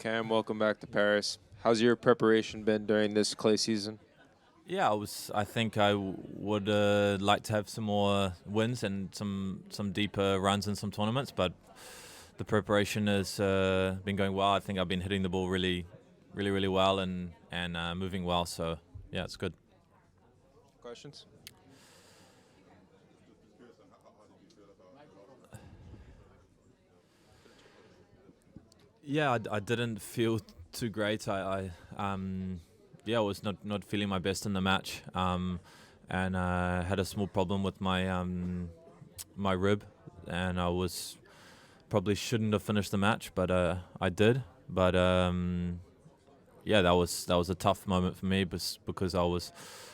Cam, welcome back to Paris. How's your preparation been during this clay season? Yeah, I think I would like to have some more wins and some deeper runs in some tournaments, but the preparation has been going well. I think I've been hitting the ball really well and moving well. So yeah, it's good. Questions? Yeah, I didn't feel too great. I was not feeling my best in the match, and had a small problem with my my rib, and I was probably shouldn't have finished the match, but I did. But yeah, that was a tough moment for me because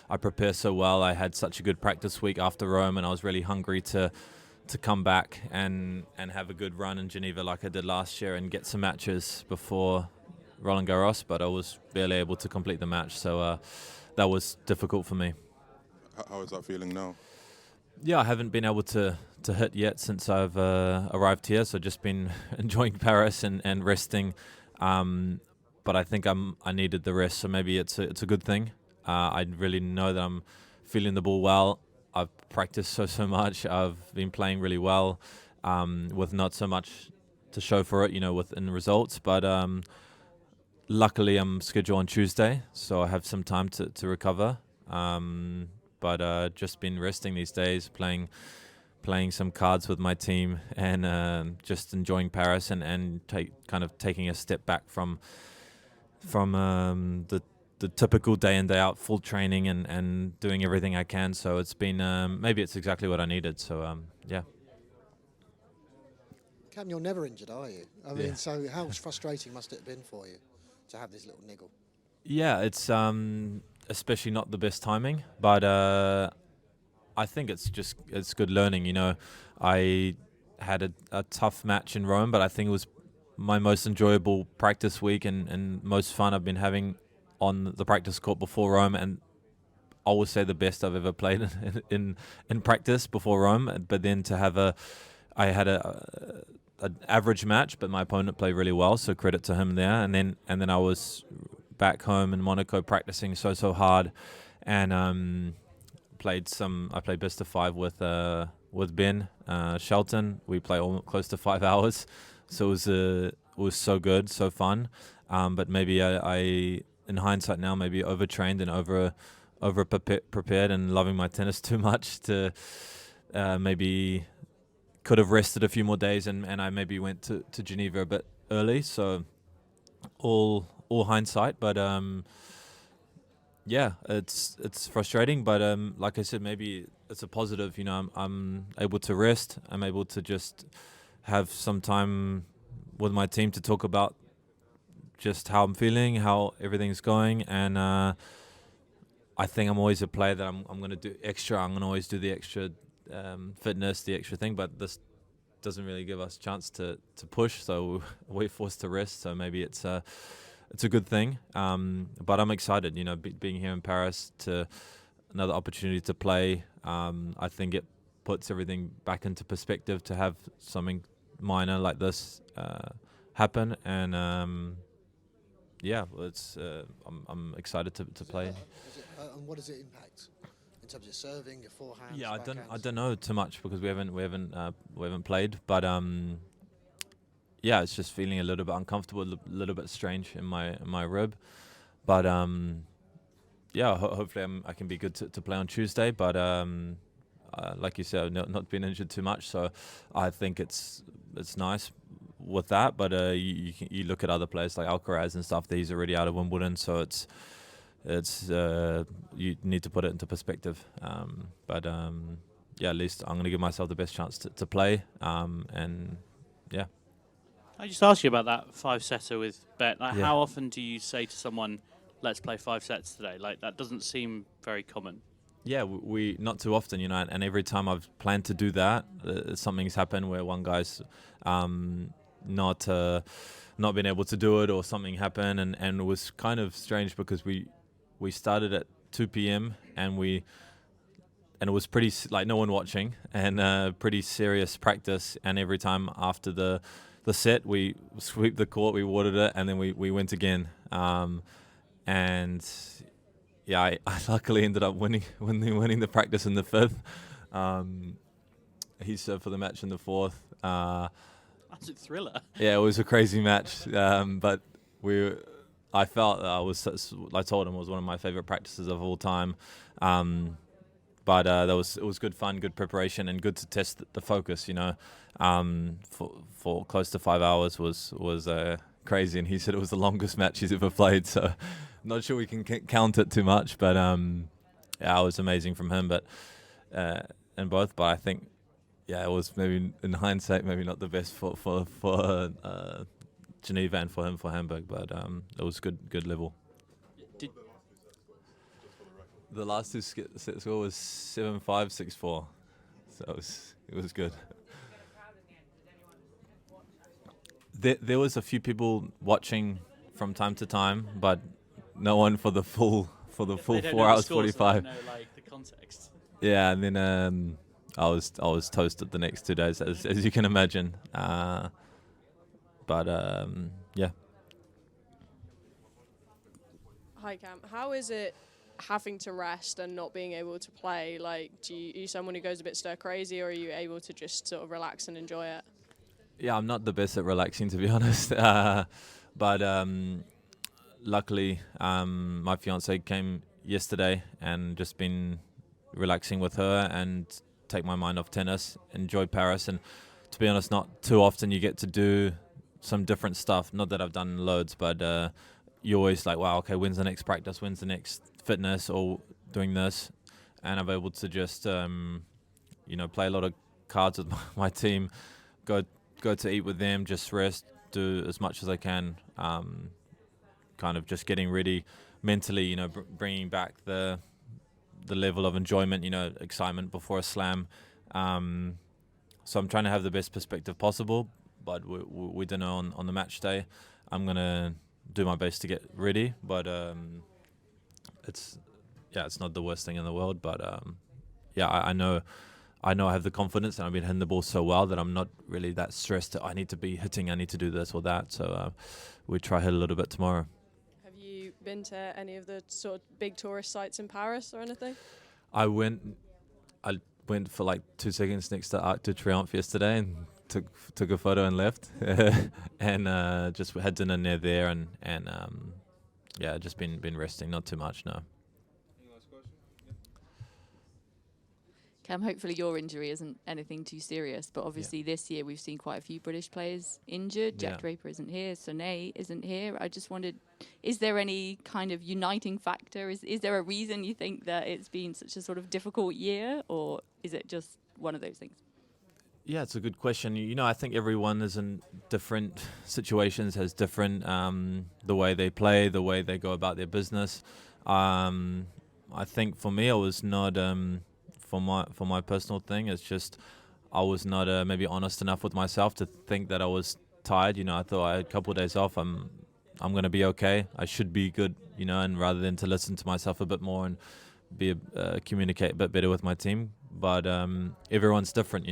I prepared so well. I had such a good practice week after Rome, and I was really hungry to come back and have a good run in Geneva like I did last year and get some matches before Roland-Garros, but I was barely able to complete the match, so that was difficult for me. How is that feeling now? Yeah, I haven't been able to hit yet since I've arrived here, so just been enjoying Paris and resting. But I think I needed the rest, so maybe it's a good thing. I really know that I'm feeling the ball well. I've practiced so much. I've been playing really well, with not so much to show for it, within results. But luckily, I'm scheduled on Tuesday, so I have some time to recover. But just been resting these days, playing some cards with my team, and just enjoying Paris and taking a step back from the typical day in, day out, full training and doing everything I can. So it's been, maybe it's exactly what I needed. So, yeah. Cam, you're never injured, are you? I mean, Yeah. so how frustrating must it have been for you to have this little niggle? Yeah, it's especially not the best timing, but I think it's good learning. I had a tough match in Rome, but I think it was my most enjoyable practice week and most fun I've been having on the practice court before Rome, and I would say the best I've ever played in practice before Rome. But then I had an average match, but my opponent played really well, so credit to him there. And then I was back home in Monaco practicing so hard, and I played best of 5 with Ben Shelton. We played close to 5 hours, so it was so good, so fun. But maybe I in hindsight now, maybe overtrained and over prepared and loving my tennis too much to maybe could have rested a few more days, and I maybe went to Geneva a bit early. So all hindsight, but yeah, it's frustrating, but like I said, maybe it's a positive. I'm able to rest. I'm able to just have some time with my team to talk about just how I'm feeling, how everything's going, and I think I'm always a player that I'm going to do extra. I'm going to always do the extra fitness, the extra thing, but this doesn't really give us a chance to push, so we're forced to rest. So maybe it's a good thing, but I'm excited. Being here in Paris, to another opportunity to play. I think it puts everything back into perspective to have something minor like this happen, and yeah, it's I'm excited to play. And what does it impact in terms of serving, your forehand? Yeah, I don't know too much because we haven't played, but yeah, it's just feeling a little bit uncomfortable, a little bit strange in my rib, but yeah, hopefully I can be good to play on Tuesday. But like you said, not been injured too much, so I think it's nice with that. But you look at other players like Alcaraz and stuff; he's already out of Wimbledon, so it's you need to put it into perspective. But yeah, at least I'm going to give myself the best chance to play, and yeah. I just ask you about that 5-setter with Bet. Yeah. How often do you say to someone, "Let's play 5 sets today"? Like, that doesn't seem very common. Yeah, we not too often, and every time I've planned to do that, something's happened where one guy's not been able to do it, or something happened, and it was kind of strange because we started at 2 p.m. and it was pretty like no one watching, and pretty serious practice. And every time after the set, we sweep the court, we watered it, and then we went again. And yeah, I luckily ended up winning the practice in the fifth. He served for the match in the fourth. Absolute thriller. Yeah, it was a crazy match, but I felt I told him it was one of my favorite practices of all time. But it was good fun, good preparation, and good to test the focus. For close to 5 hours was crazy, and he said it was the longest match he's ever played. So, not sure we can count it too much, but yeah, it was amazing from him. But in both, but I think it was maybe in hindsight maybe not the best for Geneva and for him for Hamburg, but it was good level. The last two set score was 7-5, 6-4, so it was good. There was a few people watching from time to time, but no one for the full 4 hours 45. Know, like, the context. Yeah, and then I was toasted the next 2 days, as you can imagine. But yeah. Hi Cam, how is it having to rest and not being able to play? Like, are you someone who goes a bit stir crazy, or are you able to just sort of relax and enjoy it? Yeah, I'm not the best at relaxing, to be honest. But luckily, my fiance came yesterday and just been relaxing with her and take my mind off tennis, enjoy Paris. And to be honest, not too often you get to do some different stuff. Not that I've done loads, but you're always like, wow, okay, when's the next practice? When's the next fitness or doing this? And I'm able to just, play a lot of cards with my team, go to eat with them, just rest, do as much as I can, kind of just getting ready mentally, bringing back the level of enjoyment, excitement before a slam. So I'm trying to have the best perspective possible, but we don't know on the match day. I'm going to do my best to get ready, but it's not the worst thing in the world, but I know I have the confidence, and I've been hitting the ball so well that I'm not really that stressed that I need to be hitting, I need to do this or that. So we try hit a little bit tomorrow. Have you been to any of the sort of big tourist sites in Paris or anything? I went for like 2 seconds next to Arc de Triomphe yesterday and took a photo and left. And just had dinner near there and just been resting, not too much, no. Cam, hopefully your injury isn't anything too serious, but obviously this year we've seen quite a few British players injured. Jack Draper isn't here, Sonnet isn't here. I just wondered, is there any kind of uniting factor? Is there a reason you think that it's been such a sort of difficult year, or is it just one of those things? Yeah, it's a good question. I think everyone is in different situations, has different the way they play, the way they go about their business. I think for me, I was not... For my personal thing, it's just I was not maybe honest enough with myself to think that I was tired. I thought I had a couple of days off. I'm going to be okay. I should be good. And rather than to listen to myself a bit more and communicate a bit better with my team. But everyone's different.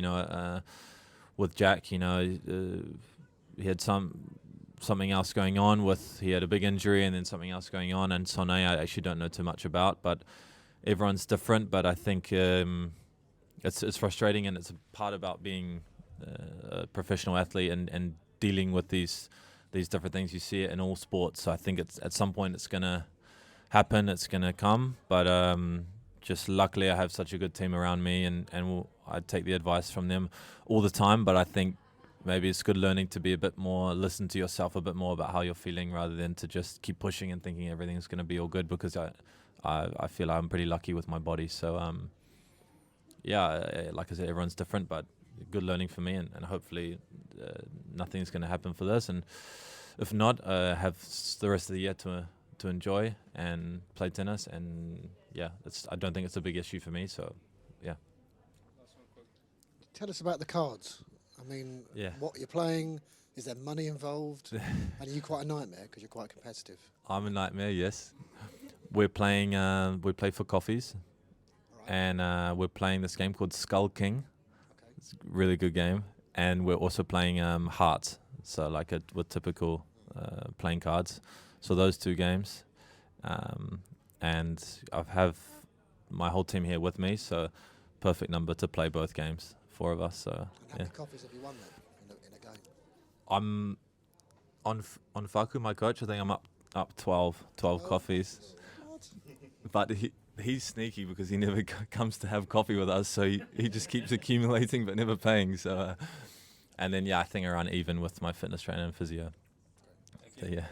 With Jack, he had something else going on. He had a big injury and then something else going on. And Sonnet, I actually don't know too much about, but. Everyone's different, but I think it's frustrating, and it's a part about being a professional athlete and dealing with these different things. You see it in all sports, so I think it's at some point it's going to happen, it's going to come, but just luckily I have such a good team around me, and I take the advice from them all the time, but I think maybe it's good learning to be a bit more, listen to yourself a bit more about how you're feeling rather than to just keep pushing and thinking everything's going to be all good, because I feel I'm pretty lucky with my body. So, like I said, everyone's different, but good learning for me, and hopefully nothing's going to happen for this. And if not, have the rest of the year to enjoy and play tennis. And, I don't think it's a big issue for me. So, yeah. Tell us about the cards. I mean, what you're playing, is there money involved? And are you quite a nightmare because you're quite competitive? I'm a nightmare, yes. We play for coffees, and we're playing this game called Skull King. Okay. It's a really good game, and we're also playing Hearts, so like with typical playing cards. So those 2 games, and I have my whole team here with me, so perfect number to play both games, 4 of us. So And how yeah. many coffees have you won then in a game? I'm on Faku, my coach. I think I'm up 12 coffees. But he's sneaky because he never comes to have coffee with us, so he just keeps accumulating but never paying. So, and then I think around even with my fitness trainer and physio. So, yeah.